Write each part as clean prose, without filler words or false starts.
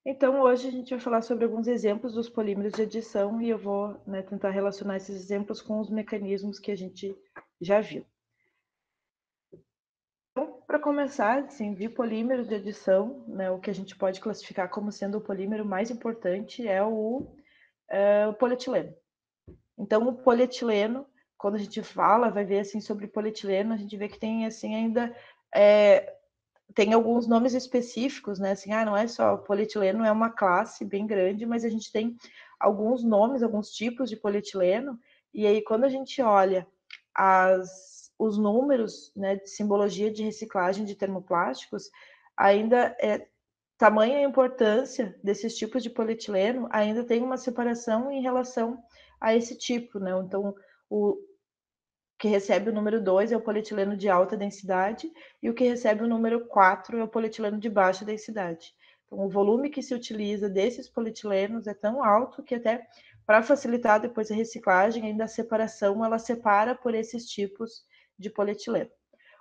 Então, hoje a gente vai falar sobre alguns exemplos dos polímeros de adição e eu vou, tentar relacionar esses exemplos com os mecanismos que a gente já viu. Então, para começar, assim, de polímeros de adição, o que a gente pode classificar como sendo o polímero mais importante é o polietileno. Então, o polietileno, quando a gente fala, vai ver assim sobre polietileno, a gente vê que tem assim ainda tem alguns nomes específicos, né? Assim, não é só polietileno, é uma classe bem grande, mas a gente tem alguns nomes, alguns tipos de polietileno. E aí, quando a gente olha os números, né, de simbologia de reciclagem de termoplásticos, ainda é tamanha a importância desses tipos de polietileno, ainda tem uma separação em relação a esse tipo, né? Então, o que recebe o número 2 é o polietileno de alta densidade e o que recebe o número 4 é o polietileno de baixa densidade. Então, o volume que se utiliza desses polietilenos é tão alto que até para facilitar depois a reciclagem, ainda a separação, ela separa por esses tipos de polietileno.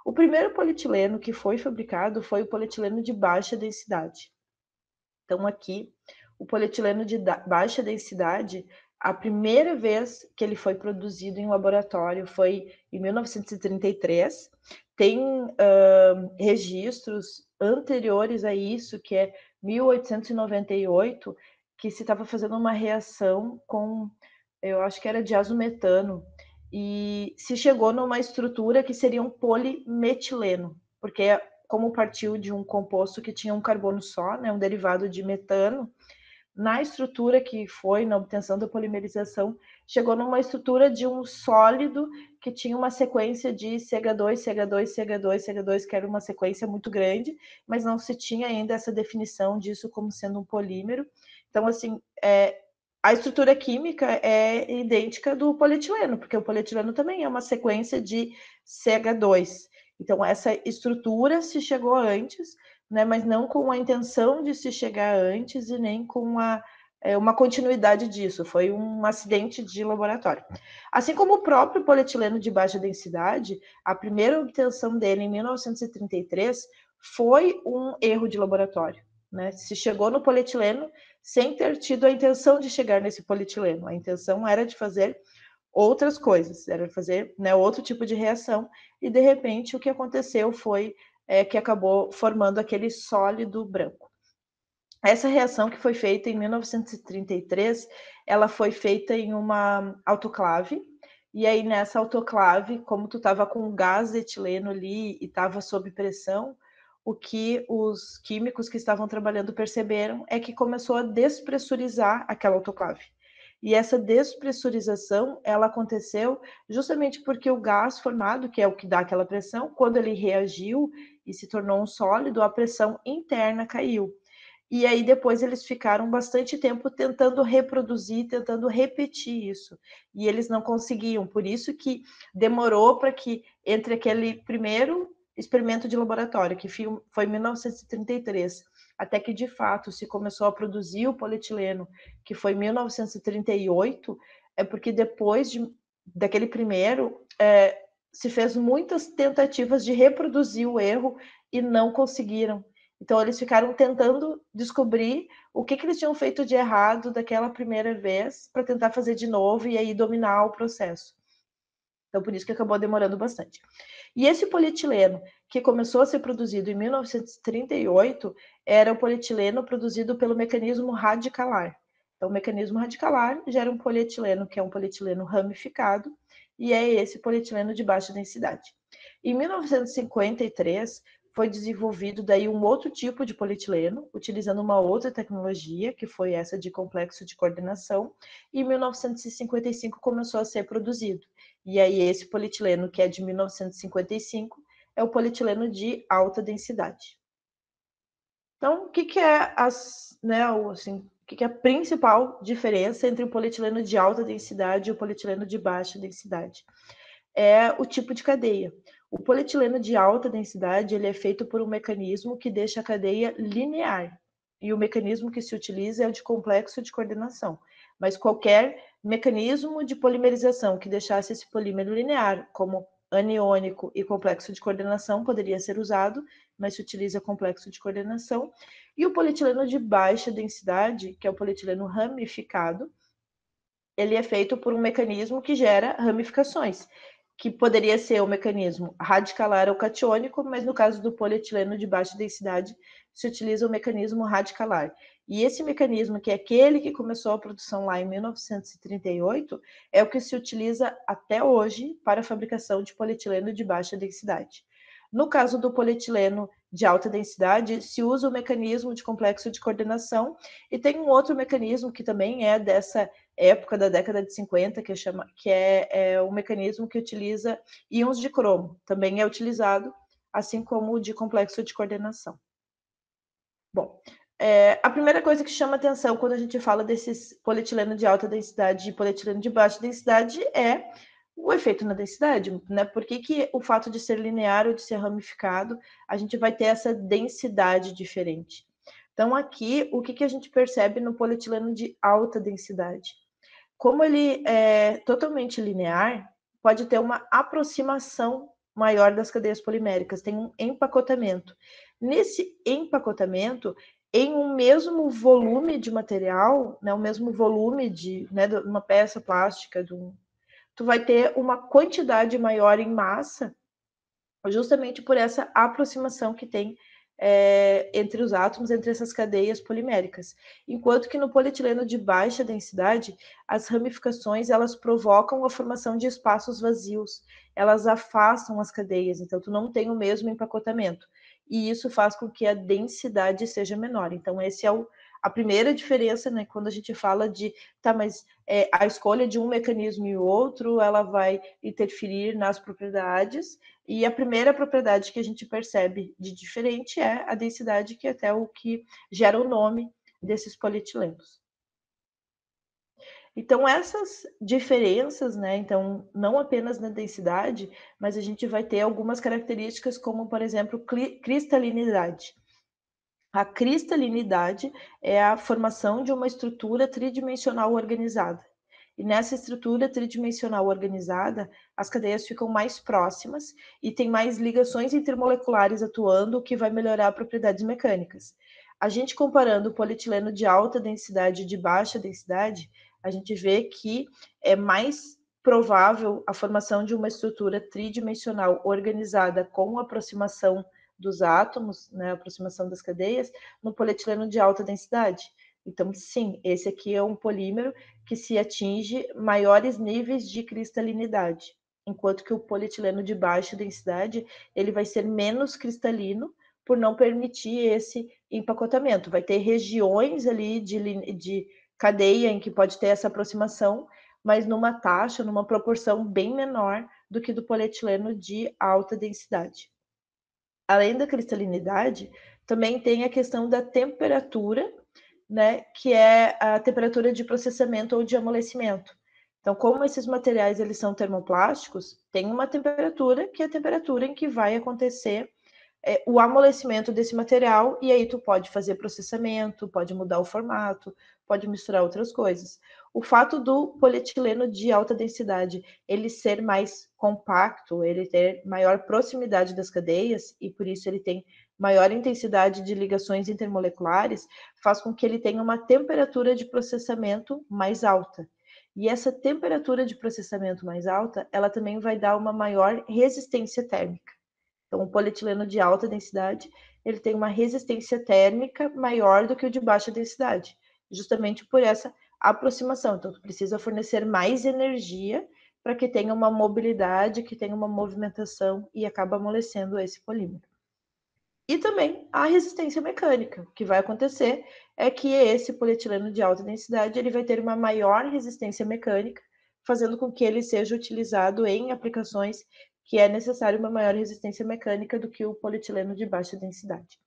O primeiro polietileno que foi fabricado foi o polietileno de baixa densidade. Então, aqui, o polietileno de baixa densidade, a primeira vez que ele foi produzido em laboratório foi em 1933. Tem registros anteriores a isso, que é 1898, que se estava fazendo uma reação com, eu acho que era diazometano, e se chegou numa estrutura que seria um polimetileno, porque como partiu de um composto que tinha um carbono só, né, um derivado de metano, na estrutura que foi, na obtenção da polimerização, chegou numa estrutura de um sólido que tinha uma sequência de CH2, CH2, CH2, CH2, que era uma sequência muito grande, mas não se tinha ainda essa definição disso como sendo um polímero. Então, assim, a estrutura química é idêntica do polietileno, porque o polietileno também é uma sequência de CH2. Então, essa estrutura se chegou antes, né, mas não com a intenção de se chegar antes e nem com uma continuidade disso, foi um acidente de laboratório. Assim como o próprio polietileno de baixa densidade, a primeira obtenção dele em 1933 foi um erro de laboratório. Né? Se chegou no polietileno sem ter tido a intenção de chegar nesse polietileno, a intenção era de fazer outras coisas, era fazer, né, outro tipo de reação, e de repente o que aconteceu foi que acabou formando aquele sólido branco. Essa reação que foi feita em 1933, ela foi feita em uma autoclave, e aí nessa autoclave, como tu estava com gás de etileno ali e estava sob pressão, o que os químicos que estavam trabalhando perceberam é que começou a despressurizar aquela autoclave. E essa despressurização, ela aconteceu justamente porque o gás formado, que é o que dá aquela pressão, quando ele reagiu e se tornou um sólido, a pressão interna caiu. E aí depois eles ficaram bastante tempo tentando reproduzir, tentando repetir isso. E eles não conseguiam, por isso que demorou para que entre aquele primeiro experimento de laboratório, que foi em 1933, até que de fato se começou a produzir o polietileno, que foi em 1938, é porque depois daquele primeiro, se fez muitas tentativas de reproduzir o erro e não conseguiram. Então, eles ficaram tentando descobrir o que eles tinham feito de errado daquela primeira vez para tentar fazer de novo e aí dominar o processo. Então, por isso que acabou demorando bastante. E esse polietileno, que começou a ser produzido em 1938, era o polietileno produzido pelo mecanismo radicalar. Então, o mecanismo radicalar gera um polietileno, que é um polietileno ramificado, e é esse polietileno de baixa densidade. Em 1953, foi desenvolvido daí um outro tipo de polietileno, utilizando uma outra tecnologia, que foi essa de complexo de coordenação, e em 1955 começou a ser produzido. E aí esse polietileno, que é de 1955, é o polietileno de alta densidade. Então, o que é a principal diferença entre o polietileno de alta densidade e o polietileno de baixa densidade? É o tipo de cadeia. O polietileno de alta densidade, ele é feito por um mecanismo que deixa a cadeia linear. E o mecanismo que se utiliza é o de complexo de coordenação. Mas qualquer mecanismo de polimerização que deixasse esse polímero linear, como aniônico e complexo de coordenação, poderia ser usado, mas se utiliza complexo de coordenação. E o polietileno de baixa densidade, que é o polietileno ramificado, ele é feito por um mecanismo que gera ramificações, que poderia ser o mecanismo radicalar ou catiônico, mas no caso do polietileno de baixa densidade, se utiliza o mecanismo radicalar. E esse mecanismo, que é aquele que começou a produção lá em 1938, é o que se utiliza até hoje para a fabricação de polietileno de baixa densidade. No caso do polietileno de alta densidade, se usa o mecanismo de complexo de coordenação, e tem um outro mecanismo que também é dessa época da década de 50, que é o mecanismo que utiliza íons de cromo. Também é utilizado, assim como o de complexo de coordenação. Bom, a primeira coisa que chama atenção quando a gente fala desses polietileno de alta densidade e polietileno de baixa densidade é o efeito na densidade, né? Por que o fato de ser linear ou de ser ramificado, a gente vai ter essa densidade diferente? Então, aqui, o que a gente percebe no polietileno de alta densidade? Como ele é totalmente linear, pode ter uma aproximação maior das cadeias poliméricas, tem um empacotamento. Nesse empacotamento, em um mesmo volume de material, né, o mesmo volume de uma peça plástica, tu vai ter uma quantidade maior em massa, justamente por essa aproximação que tem entre os átomos, entre essas cadeias poliméricas. Enquanto que no polietileno de baixa densidade, as ramificações elas provocam a formação de espaços vazios, elas afastam as cadeias, então tu não tem o mesmo empacotamento. E isso faz com que a densidade seja menor. Então, esse é a primeira diferença, né? Quando a gente fala de, tá, mas a escolha de um mecanismo e o outro, ela vai interferir nas propriedades, e a primeira propriedade que a gente percebe de diferente é a densidade, que é até o que gera o nome desses polietilenos. Então, essas diferenças, né? Então, não apenas na densidade, mas a gente vai ter algumas características, como, por exemplo, cristalinidade. A cristalinidade é a formação de uma estrutura tridimensional organizada. E nessa estrutura tridimensional organizada, as cadeias ficam mais próximas e tem mais ligações intermoleculares atuando, o que vai melhorar propriedades mecânicas. A gente comparando o polietileno de alta densidade e de baixa densidade, a gente vê que é mais provável a formação de uma estrutura tridimensional organizada com aproximação dos átomos, né, a aproximação das cadeias, no polietileno de alta densidade. Então, sim, esse aqui é um polímero que se atinge maiores níveis de cristalinidade, enquanto que o polietileno de baixa densidade, ele vai ser menos cristalino por não permitir esse empacotamento. Vai ter regiões ali de cadeia em que pode ter essa aproximação, mas numa taxa, numa proporção bem menor do que do polietileno de alta densidade. Além da cristalinidade, também tem a questão da temperatura, né, que é a temperatura de processamento ou de amolecimento. Então, como esses materiais eles são termoplásticos, tem uma temperatura que é a temperatura em que vai acontecer o amolecimento desse material, e aí tu pode fazer processamento, pode mudar o formato, pode misturar outras coisas. O fato do polietileno de alta densidade ele ser mais compacto, ele ter maior proximidade das cadeias, e por isso ele tem maior intensidade de ligações intermoleculares, faz com que ele tenha uma temperatura de processamento mais alta. E essa temperatura de processamento mais alta, ela também vai dar uma maior resistência térmica. Então, o polietileno de alta densidade, ele tem uma resistência térmica maior do que o de baixa densidade, justamente por essa aproximação. Então, tu precisa fornecer mais energia para que tenha uma mobilidade, que tenha uma movimentação e acaba amolecendo esse polímero. E também a resistência mecânica. O que vai acontecer é que esse polietileno de alta densidade ele vai ter uma maior resistência mecânica, fazendo com que ele seja utilizado em aplicações que é necessário uma maior resistência mecânica do que o polietileno de baixa densidade.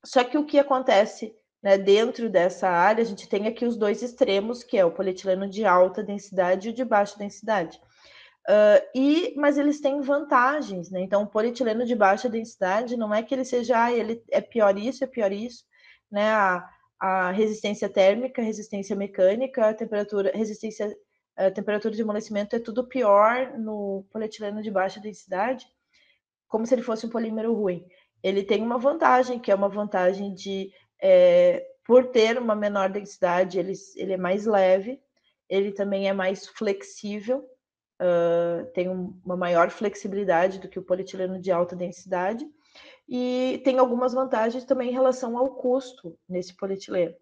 Só que o que acontece, né, dentro dessa área, a gente tem aqui os dois extremos, que é o polietileno de alta densidade e o de baixa densidade. Mas eles têm vantagens, né? Então, o polietileno de baixa densidade não é que ele seja, ele é pior isso, né? A resistência térmica, a resistência mecânica, a temperatura de amolecimento é tudo pior no polietileno de baixa densidade, como se ele fosse um polímero ruim. ele tem uma vantagem, que é uma vantagem de, por ter uma menor densidade, ele é mais leve, ele também é mais flexível, tem uma maior flexibilidade do que o polietileno de alta densidade, e tem algumas vantagens também em relação ao custo nesse polietileno.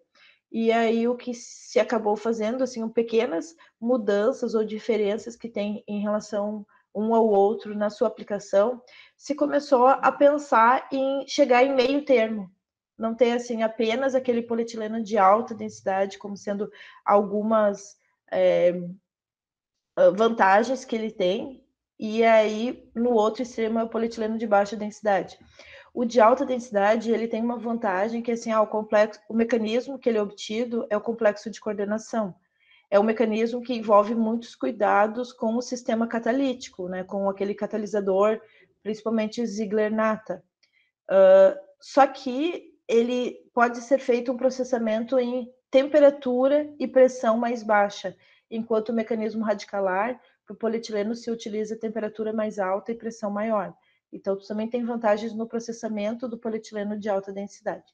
E aí o que se acabou fazendo, assim, pequenas mudanças ou diferenças que tem em relação um ao outro na sua aplicação, se começou a pensar em chegar em meio termo. Não ter, assim, apenas aquele polietileno de alta densidade, como sendo algumas vantagens que ele tem, e aí no outro extremo é o polietileno de baixa densidade. O de alta densidade, ele tem uma vantagem que assim, o mecanismo que ele é obtido é o complexo de coordenação. É um mecanismo que envolve muitos cuidados com o sistema catalítico, né, com aquele catalisador, principalmente Ziegler-Natta. Só que ele pode ser feito um processamento em temperatura e pressão mais baixa, enquanto o mecanismo radicalar, para o polietileno, se utiliza temperatura mais alta e pressão maior. Então, também tem vantagens no processamento do polietileno de alta densidade.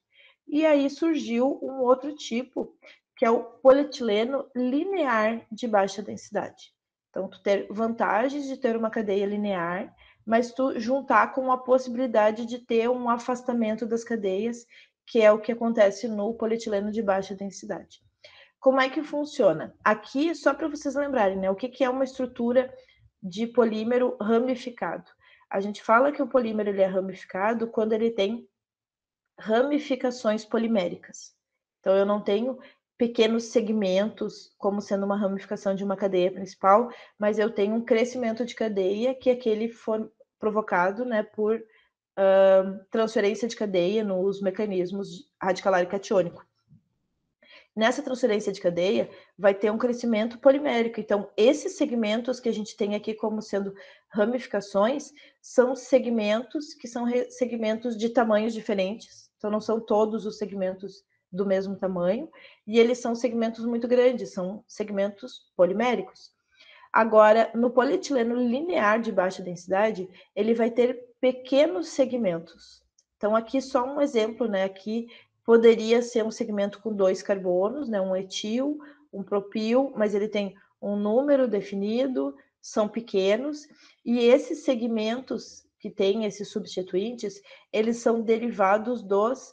E aí surgiu um outro tipo, que é o polietileno linear de baixa densidade. Então, tu ter vantagens de ter uma cadeia linear, mas tu juntar com a possibilidade de ter um afastamento das cadeias, que é o que acontece no polietileno de baixa densidade. Como é que funciona? Aqui, só para vocês lembrarem, né, o que é uma estrutura de polímero ramificado. A gente fala que o polímero ele é ramificado quando ele tem ramificações poliméricas. Então, eu não tenho pequenos segmentos como sendo uma ramificação de uma cadeia principal, mas eu tenho um crescimento de cadeia que é aquele provocado, né, por transferência de cadeia nos mecanismos radicalar e catiônico. Nessa transferência de cadeia, vai ter um crescimento polimérico. Então, esses segmentos que a gente tem aqui como sendo ramificações, são segmentos que são segmentos de tamanhos diferentes. Então, não são todos os segmentos do mesmo tamanho, e eles são segmentos muito grandes, são segmentos poliméricos. Agora, no polietileno linear de baixa densidade, ele vai ter pequenos segmentos. Então, aqui só um exemplo, né? Aqui poderia ser um segmento com 2 carbonos, né? Um etil, um propil, mas ele tem um número definido, são pequenos, e esses segmentos que têm esses substituintes, eles são derivados dos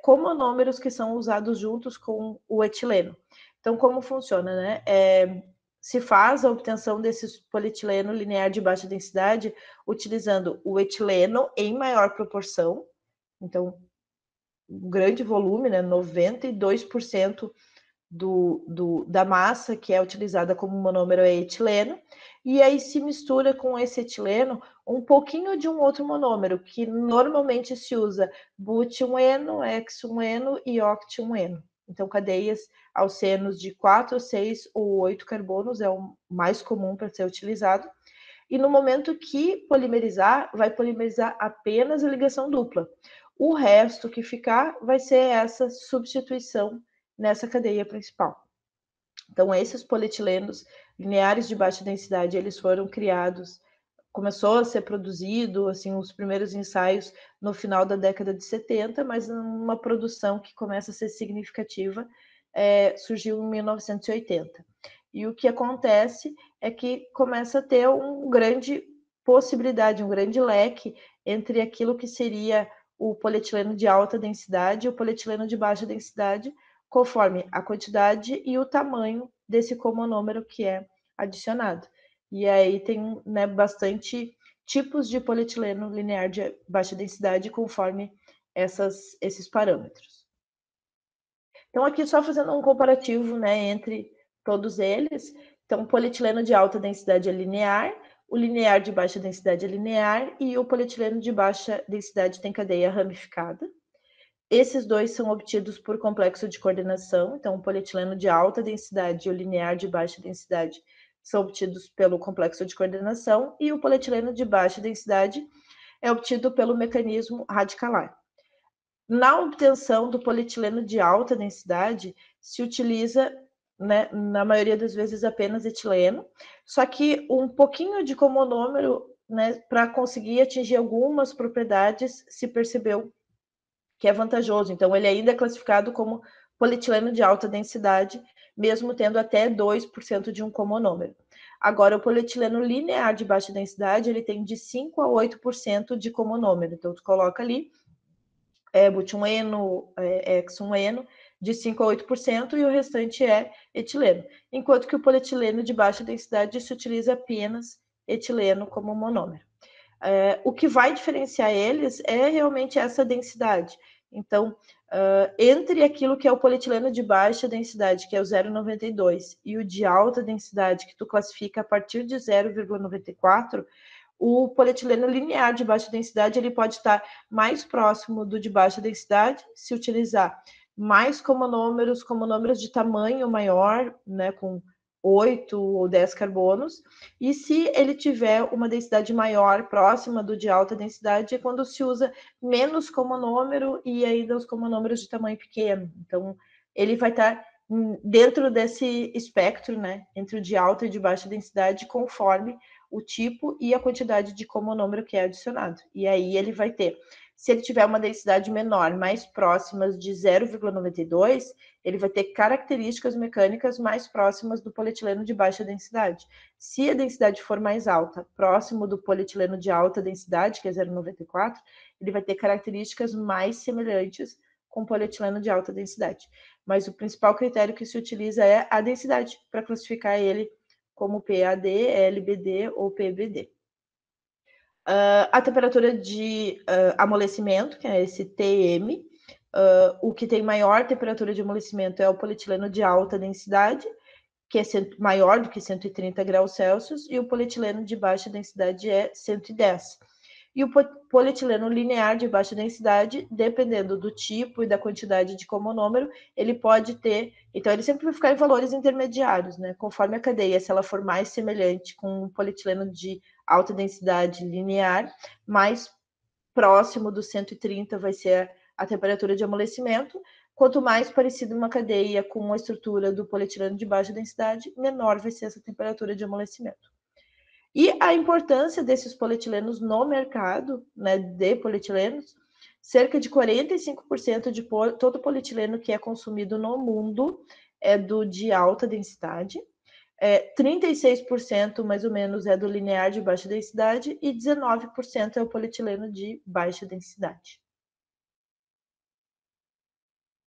comonômeros que são usados juntos com o etileno. Então, como funciona, né? Se faz a obtenção desse polietileno linear de baixa densidade utilizando o etileno em maior proporção, então, um grande volume, né, 92% da massa que é utilizada como monômero é etileno, e aí se mistura com esse etileno um pouquinho de um outro monômero, que normalmente se usa but-1-eno, hex-1-eno e oct-1-eno. Então, cadeias alcenos de 4, 6 ou 8 carbonos é o mais comum para ser utilizado. E no momento que polimerizar, vai polimerizar apenas a ligação dupla. O resto que ficar vai ser essa substituição nessa cadeia principal. Então, esses polietilenos lineares de baixa densidade, eles foram criados, começou a ser produzido, assim, os primeiros ensaios no final da década de 70, mas uma produção que começa a ser significativa surgiu em 1980. E o que acontece é que começa a ter uma grande possibilidade, um grande leque entre aquilo que seria o polietileno de alta densidade e o polietileno de baixa densidade, conforme a quantidade e o tamanho desse comonômero que é adicionado. E aí tem, né, bastante tipos de polietileno linear de baixa densidade conforme esses parâmetros. Então, aqui só fazendo um comparativo, né, entre todos eles. Então, o polietileno de alta densidade é linear, o linear de baixa densidade é linear e o polietileno de baixa densidade tem cadeia ramificada. Esses dois são obtidos por complexo de coordenação, então o polietileno de alta densidade e o linear de baixa densidade são obtidos pelo complexo de coordenação e o polietileno de baixa densidade é obtido pelo mecanismo radicalar. Na obtenção do polietileno de alta densidade, se utiliza, né, na maioria das vezes, apenas etileno, só que um pouquinho de comonômero né, para conseguir atingir algumas propriedades, se percebeu que é vantajoso. Então, ele ainda é classificado como polietileno de alta densidade, mesmo tendo até 2% de um comonômero. Agora, o polietileno linear de baixa densidade, ele tem de 5 a 8% de comonômero. Então, tu coloca ali butioneno, hexoeno, de 5 a 8%, e o restante é etileno. Enquanto que o polietileno de baixa densidade se utiliza apenas etileno como monômero. O que vai diferenciar eles é realmente essa densidade. Então, entre aquilo que é o polietileno de baixa densidade, que é o 0,92, e o de alta densidade, que tu classifica a partir de 0,94, o polietileno linear de baixa densidade ele pode estar mais próximo do de baixa densidade, se utilizar mais comonômeros de tamanho maior, né, com 8 ou 10 carbonos, e se ele tiver uma densidade maior, próxima do de alta densidade, é quando se usa menos comonômero e ainda os comonômeros de tamanho pequeno. Então, ele vai estar dentro desse espectro, né, entre o de alta e de baixa densidade, conforme o tipo e a quantidade de comonômero que é adicionado. E aí ele vai ter, se ele tiver uma densidade menor, mais próximas de 0,92, ele vai ter características mecânicas mais próximas do polietileno de baixa densidade. Se a densidade for mais alta, próximo do polietileno de alta densidade, que é 0,94, ele vai ter características mais semelhantes com polietileno de alta densidade. Mas o principal critério que se utiliza é a densidade, para classificar ele como PAD, LBD ou PBD. A temperatura de amolecimento, que é esse TM, o que tem maior temperatura de amolecimento é o polietileno de alta densidade, que é maior do que 130 graus Celsius, e o polietileno de baixa densidade é 110. E o polietileno linear de baixa densidade, dependendo do tipo e da quantidade de comonômero, ele pode ter. Então, ele sempre vai ficar em valores intermediários, né? Conforme a cadeia, se ela for mais semelhante com um polietileno de alta densidade linear, mais próximo do 130 vai ser a temperatura de amolecimento. Quanto mais parecido uma cadeia com a estrutura do polietileno de baixa densidade, menor vai ser essa temperatura de amolecimento. E a importância desses polietilenos no mercado, né, de polietilenos, cerca de 45% de todo polietileno que é consumido no mundo é do de alta densidade, 36% mais ou menos é do linear de baixa densidade e 19% é o polietileno de baixa densidade.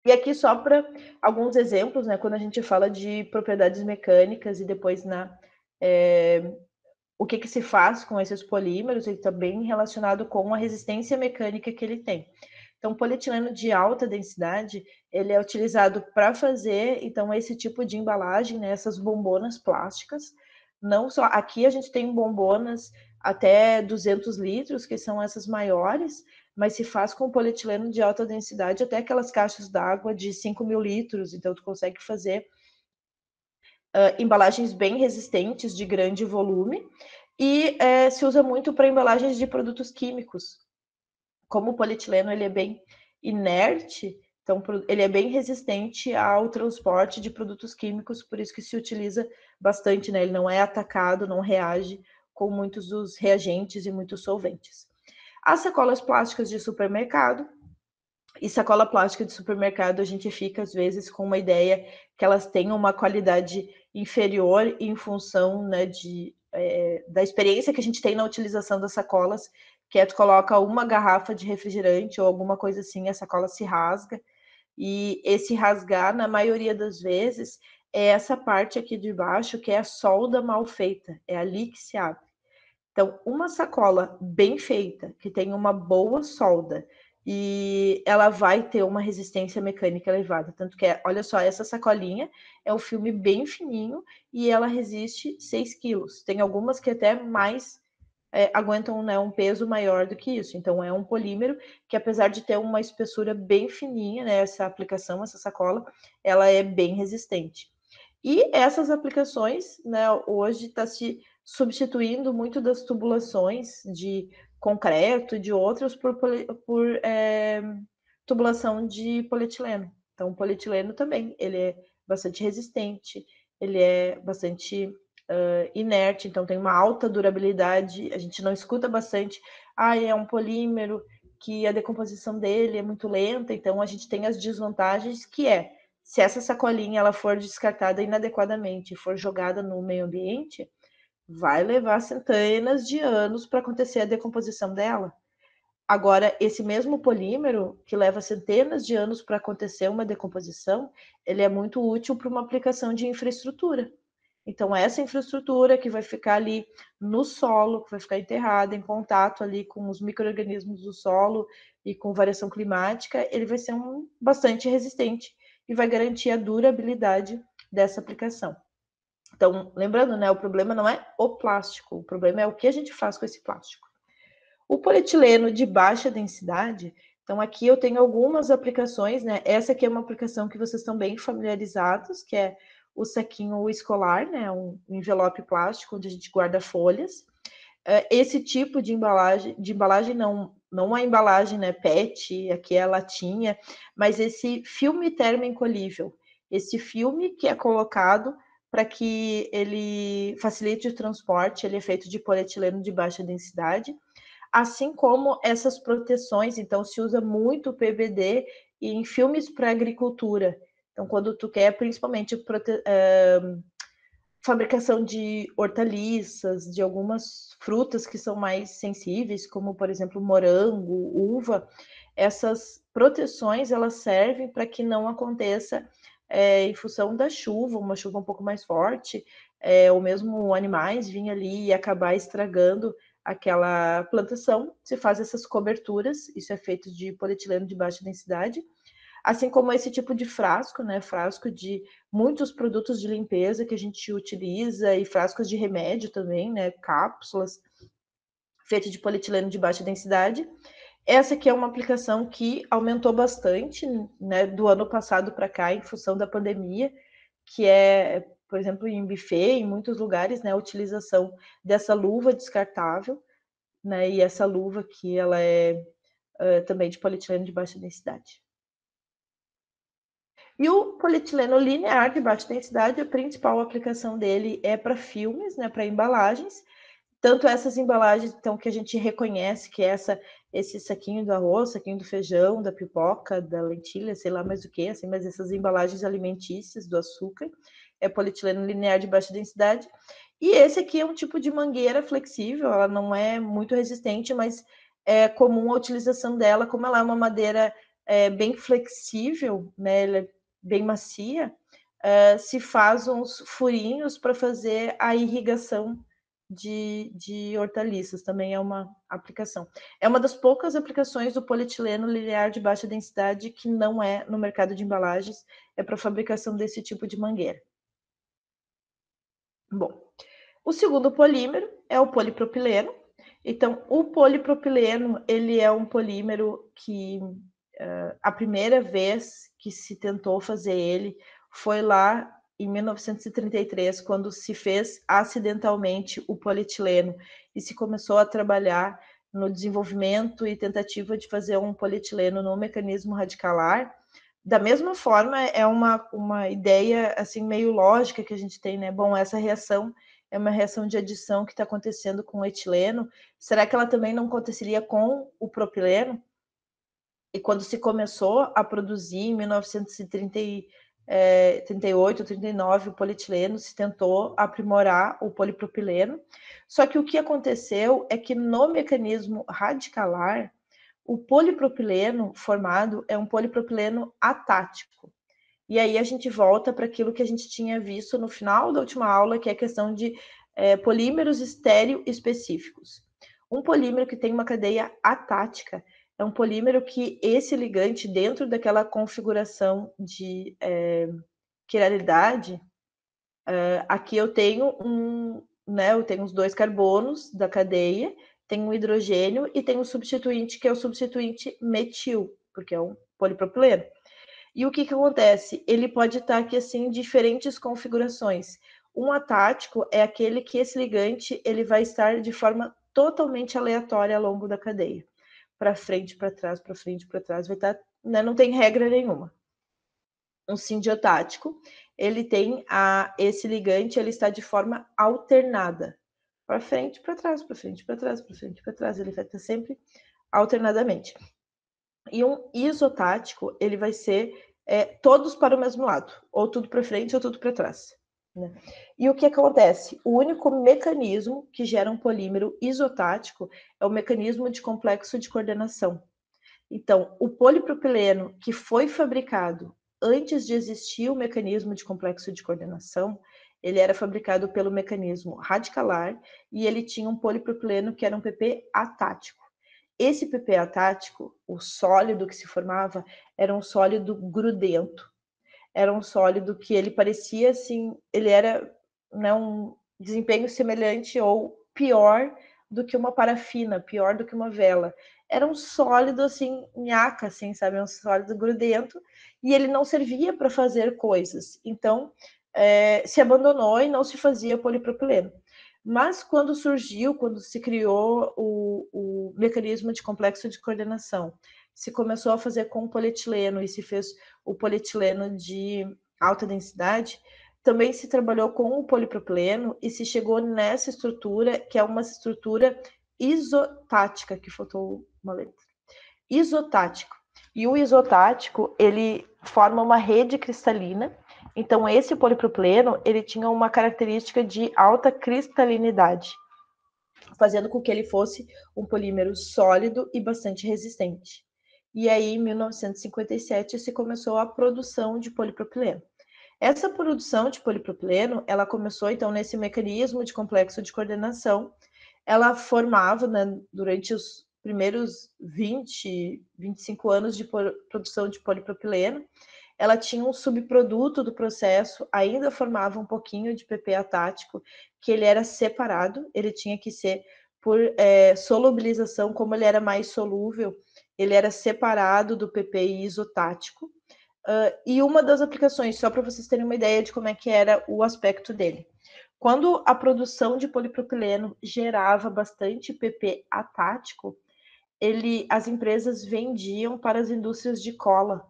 E aqui só para alguns exemplos, né, quando a gente fala de propriedades mecânicas e depois o que se faz com esses polímeros, ele está bem relacionado com a resistência mecânica que ele tem. Então, o polietileno de alta densidade, ele é utilizado para fazer, então, esse tipo de embalagem, né, essas bombonas plásticas. Não só, aqui a gente tem bombonas até 200 litros, que são essas maiores, mas se faz com polietileno de alta densidade até aquelas caixas d'água de 5.000 litros, então tu consegue fazer embalagens bem resistentes, de grande volume, e se usa muito para embalagens de produtos químicos. Como o polietileno ele é bem inerte, então ele é bem resistente ao transporte de produtos químicos, por isso que se utiliza bastante, né? Ele não é atacado, não reage com muitos dos reagentes e muitos solventes. As sacolas plásticas de supermercado, e sacola plástica de supermercado, a gente fica, às vezes, com uma ideia que elas têm uma qualidade inferior em função, né, da experiência que a gente tem na utilização das sacolas, que é tu coloca uma garrafa de refrigerante ou alguma coisa assim, a sacola se rasga, e esse rasgar, na maioria das vezes, é essa parte aqui de baixo, que é a solda mal feita, é ali que se abre. Então, uma sacola bem feita, que tem uma boa solda, e ela vai ter uma resistência mecânica elevada. Tanto que, olha só, essa sacolinha é um filme bem fininho e ela resiste 6 quilos. Tem algumas que até mais aguentam, né, um peso maior do que isso. Então, é um polímero que, apesar de ter uma espessura bem fininha, né, essa aplicação, essa sacola, ela é bem resistente. E essas aplicações, né, hoje está se substituindo muito das tubulações de concreto e de outras por tubulação de polietileno. Então, o polietileno também, ele é bastante resistente, ele é bastante inerte, então tem uma alta durabilidade. A gente não escuta bastante, é um polímero que a decomposição dele é muito lenta, então a gente tem as desvantagens, que é, se essa sacolinha ela for descartada inadequadamente e for jogada no meio ambiente, vai levar centenas de anos para acontecer a decomposição dela. Agora, esse mesmo polímero, que leva centenas de anos para acontecer uma decomposição, ele é muito útil para uma aplicação de infraestrutura. Então, essa infraestrutura que vai ficar ali no solo, que vai ficar enterrada, em contato ali com os micro-organismos do solo e com variação climática, ele vai ser bastante resistente e vai garantir a durabilidade dessa aplicação. Então, lembrando, né, o problema não é o plástico, o problema é o que a gente faz com esse plástico. O polietileno de baixa densidade, então aqui eu tenho algumas aplicações, né? Essa aqui é uma aplicação que vocês estão bem familiarizados, que é o saquinho escolar, né? Um envelope plástico onde a gente guarda folhas. Esse tipo de embalagem não a embalagem, né, PET, aqui é a latinha, mas esse filme termoencolhível, esse filme que é colocado para que ele facilite o transporte, ele é feito de polietileno de baixa densidade, assim como essas proteções, então se usa muito PVD em filmes para agricultura. Então, quando tu quer, principalmente, fabricação de hortaliças, de algumas frutas que são mais sensíveis, como, por exemplo, morango, uva, essas proteções, elas servem para que não aconteça, em função da chuva, uma chuva um pouco mais forte, ou mesmo animais virem ali e acabar estragando aquela plantação, se faz essas coberturas, isso é feito de polietileno de baixa densidade, assim como esse tipo de frasco, né, frasco de muitos produtos de limpeza que a gente utiliza e frascos de remédio também, né, cápsulas feitas de polietileno de baixa densidade. Essa aqui é uma aplicação que aumentou bastante, né, do ano passado para cá, em função da pandemia, que é, por exemplo, em buffet, em muitos lugares, né, a utilização dessa luva descartável, né, e essa luva aqui, ela é também de polietileno de baixa densidade. E o polietileno linear de baixa densidade, a principal aplicação dele é para filmes, né, para embalagens. Tanto essas embalagens, então, que a gente reconhece que esse saquinho do arroz, saquinho do feijão, da pipoca, da lentilha, sei lá mais o que, assim, mas essas embalagens alimentícias do açúcar, é polietileno linear de baixa densidade. E esse aqui é um tipo de mangueira flexível, ela não é muito resistente, mas é comum a utilização dela, como ela é uma madeira bem flexível, né, ela é bem macia, se faz uns furinhos para fazer a irrigação de hortaliças, também é uma aplicação. É uma das poucas aplicações do polietileno linear de baixa densidade que não é no mercado de embalagens, é para fabricação desse tipo de mangueira. Bom, o segundo polímero é o polipropileno. Então, o polipropileno, ele é um polímero que a primeira vez que se tentou fazer ele foi lá em 1933, quando se fez acidentalmente o polietileno e se começou a trabalhar no desenvolvimento e tentativa de fazer um polietileno no mecanismo radicalar. Da mesma forma, é uma ideia assim meio lógica que a gente tem, né? Bom, essa reação é uma reação de adição que está acontecendo com o etileno. Será que ela também não aconteceria com o propileno? E quando se começou a produzir em 1938, 39, o polietileno, se tentou aprimorar o polipropileno. Só que o que aconteceu é que no mecanismo radicalar, o polipropileno formado é um polipropileno atático. E aí a gente volta para aquilo que a gente tinha visto no final da última aula, que é a questão de polímeros estéreo específicos. Um polímero que tem uma cadeia atática é um polímero que esse ligante, dentro daquela configuração de quiralidade, aqui eu tenho eu tenho os dois carbonos da cadeia, tem um hidrogênio e tem um substituinte, que é o substituinte metil, porque é um polipropileno. E o que acontece? Ele pode estar aqui assim em diferentes configurações. Um atático é aquele que esse ligante ele vai estar de forma totalmente aleatória ao longo da cadeia. Para frente, para trás, para frente, para trás, vai estar, né, não tem regra nenhuma. Um sindiotático ele tem esse ligante, ele está de forma alternada, para frente, para trás, para frente, para trás, para frente, para trás, ele vai estar sempre alternadamente. E um isotático, ele vai ser todos para o mesmo lado, ou tudo para frente ou tudo para trás. Né? E o que acontece? O único mecanismo que gera um polímero isotático é o mecanismo de complexo de coordenação. Então, o polipropileno que foi fabricado antes de existir o mecanismo de complexo de coordenação, ele era fabricado pelo mecanismo radicalar e ele tinha um polipropileno que era um PP atático. Esse PP atático, o sólido que se formava, era um sólido grudento. Era um sólido que ele parecia assim, ele era, né, um desempenho semelhante ou pior do que uma parafina, pior do que uma vela. Era um sólido assim, nhaca, assim, sabe? Um sólido grudento, e ele não servia para fazer coisas. Então, se abandonou e não se fazia polipropileno. Mas quando surgiu, quando se criou o mecanismo de complexo de coordenação, se começou a fazer com polietileno e se fez o polietileno de alta densidade, também se trabalhou com o polipropileno e se chegou nessa estrutura, que é uma estrutura isotática, que faltou uma letra. Isotático. E o isotático, ele forma uma rede cristalina. Então, esse polipropileno, ele tinha uma característica de alta cristalinidade, fazendo com que ele fosse um polímero sólido e bastante resistente. E aí, em 1957, se começou a produção de polipropileno. Essa produção de polipropileno, ela começou, então, nesse mecanismo de complexo de coordenação. Ela formava, né, durante os primeiros 25 anos de produção de polipropileno, ela tinha um subproduto do processo, ainda formava um pouquinho de PP atático, que ele era separado, ele tinha que ser por solubilização, como ele era mais solúvel, ele era separado do PP isotático. E uma das aplicações, só para vocês terem uma ideia de como é que era o aspecto dele. Quando a produção de polipropileno gerava bastante PP atático, as empresas vendiam para as indústrias de cola.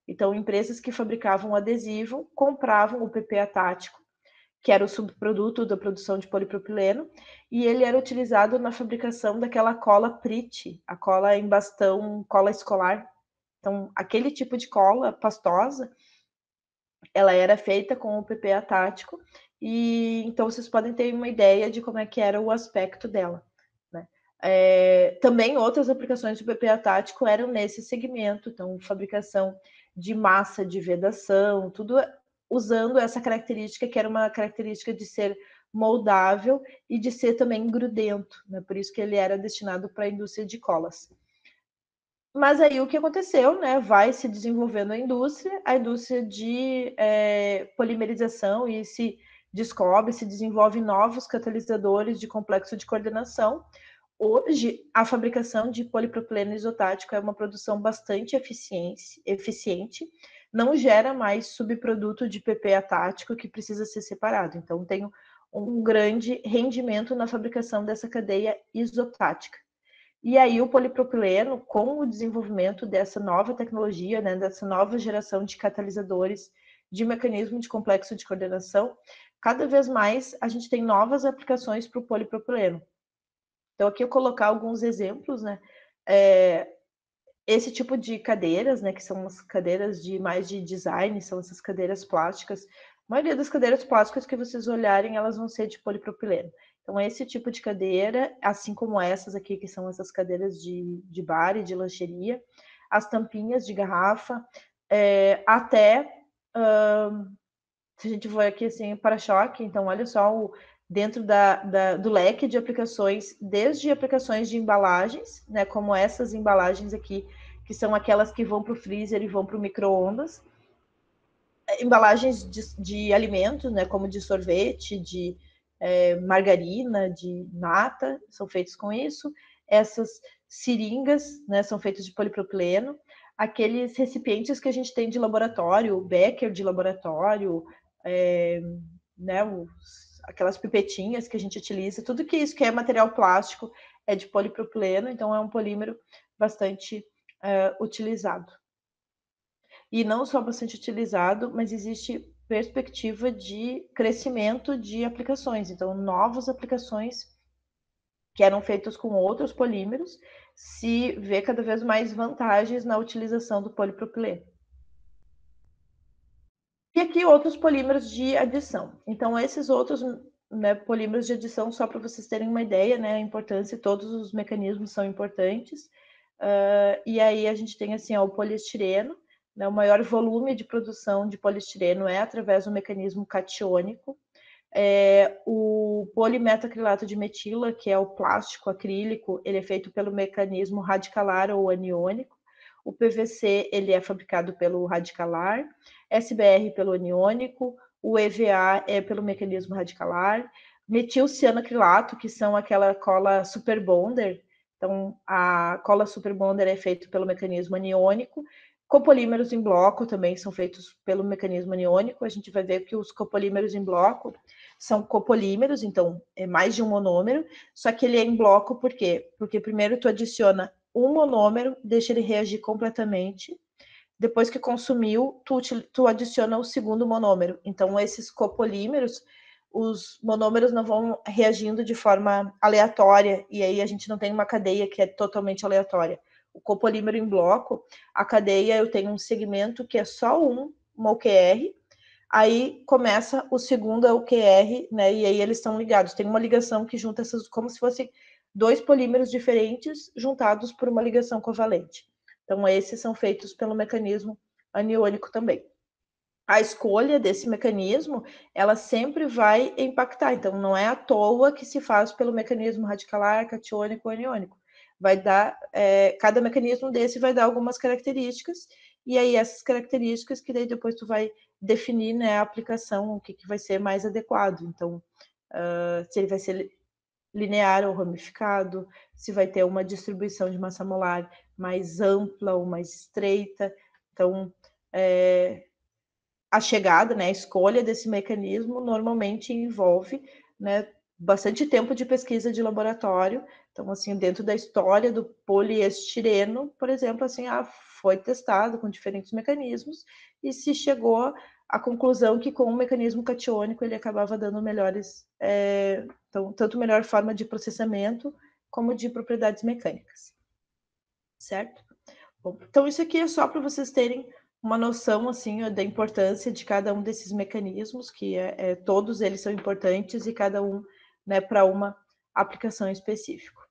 Então, empresas que fabricavam adesivo compravam o PP atático, que era o subproduto da produção de polipropileno, e ele era utilizado na fabricação daquela cola Prit, a cola em bastão, cola escolar. Então, aquele tipo de cola pastosa, ela era feita com o PP atático, e então vocês podem ter uma ideia de como é que era o aspecto dela. Né? Também outras aplicações do PP atático eram nesse segmento, então fabricação de massa de vedação, tudo usando essa característica, que era uma característica de ser moldável e de ser também grudento, né? Por isso que ele era destinado para a indústria de colas. Mas aí o que aconteceu, né? Vai se desenvolvendo a indústria de polimerização, e se desenvolve novos catalisadores de complexo de coordenação. Hoje, a fabricação de polipropileno isotático é uma produção bastante eficiente, não gera mais subproduto de PP atático que precisa ser separado. Então, tem um grande rendimento na fabricação dessa cadeia isotática. E aí o polipropileno, com o desenvolvimento dessa nova tecnologia, né, dessa nova geração de catalisadores, de mecanismo de complexo de coordenação, cada vez mais a gente tem novas aplicações para o polipropileno. Então aqui eu colocar alguns exemplos, né? Esse tipo de cadeiras, né, que são as cadeiras de mais de design, são essas cadeiras plásticas. A maioria das cadeiras plásticas que vocês olharem, elas vão ser de polipropileno. Então, esse tipo de cadeira, assim como essas aqui, que são essas cadeiras de bar e de lancheria, as tampinhas de garrafa, até, se a gente for aqui assim, para-choque, então olha só dentro do leque de aplicações, desde aplicações de embalagens, né, como essas embalagens aqui, que são aquelas que vão para o freezer e vão para o micro-ondas, embalagens de alimentos, né, como de sorvete, de margarina, de nata, são feitos com isso. Essas seringas, né, são feitas de polipropileno. Aqueles recipientes que a gente tem de laboratório, o Becker de laboratório, né, aquelas pipetinhas que a gente utiliza, tudo que isso que é material plástico é de polipropileno, então é um polímero bastante utilizado. E não só bastante utilizado, mas existe perspectiva de crescimento de aplicações. Então, novas aplicações que eram feitos com outros polímeros, se vê cada vez mais vantagens na utilização do polipropileno. E aqui outros polímeros de adição. Então, esses outros, né, polímeros de adição, só para vocês terem uma ideia, né, a importância, todos os mecanismos são importantes. E aí a gente tem assim, ó, o poliestireno, né, o maior volume de produção de poliestireno é através do mecanismo catiônico. O polimetacrilato de metila, que é o plástico acrílico, ele é feito pelo mecanismo radicalar ou aniônico. O PVC, ele é fabricado pelo radicalar, SBR pelo aniônico, o EVA é pelo mecanismo radicalar, metilcianoacrilato, que são aquela cola super bonder, então a cola super bonder é feita pelo mecanismo aniônico. Copolímeros em bloco também são feitos pelo mecanismo aniônico. A gente vai ver que os copolímeros em bloco são copolímeros, então é mais de um monômero, só que ele é em bloco, por quê? Porque primeiro tu adiciona um monômero, deixa ele reagir completamente, depois que consumiu, tu adiciona o segundo monômero. Então, esses copolímeros, os monômeros não vão reagindo de forma aleatória, e aí a gente não tem uma cadeia que é totalmente aleatória. O copolímero em bloco, a cadeia, eu tenho um segmento que é só uma OQR, aí começa o segundo OQR, né? E aí eles estão ligados. Tem uma ligação que junta essas, como se fossem dois polímeros diferentes juntados por uma ligação covalente. Então, esses são feitos pelo mecanismo aniônico também. A escolha desse mecanismo, ela sempre vai impactar. Então, não é à toa que se faz pelo mecanismo radicalar, catiônico ou aniônico. Vai dar, cada mecanismo desse vai dar algumas características, e aí essas características que daí depois tu vai definir, né, a aplicação, o que vai ser mais adequado. Então, se ele vai ser linear ou ramificado, se vai ter uma distribuição de massa molar mais ampla ou mais estreita. Então, a chegada, né, a escolha desse mecanismo normalmente envolve, né, bastante tempo de pesquisa de laboratório. Então, assim, dentro da história do poliestireno, por exemplo, assim, foi testado com diferentes mecanismos e se chegou à conclusão que com o mecanismo catiônico ele acabava dando melhores, então, tanto melhor forma de processamento como de propriedades mecânicas, certo? Bom, então isso aqui é só para vocês terem uma noção assim da importância de cada um desses mecanismos, que todos eles são importantes e cada um, né, para uma aplicação específica.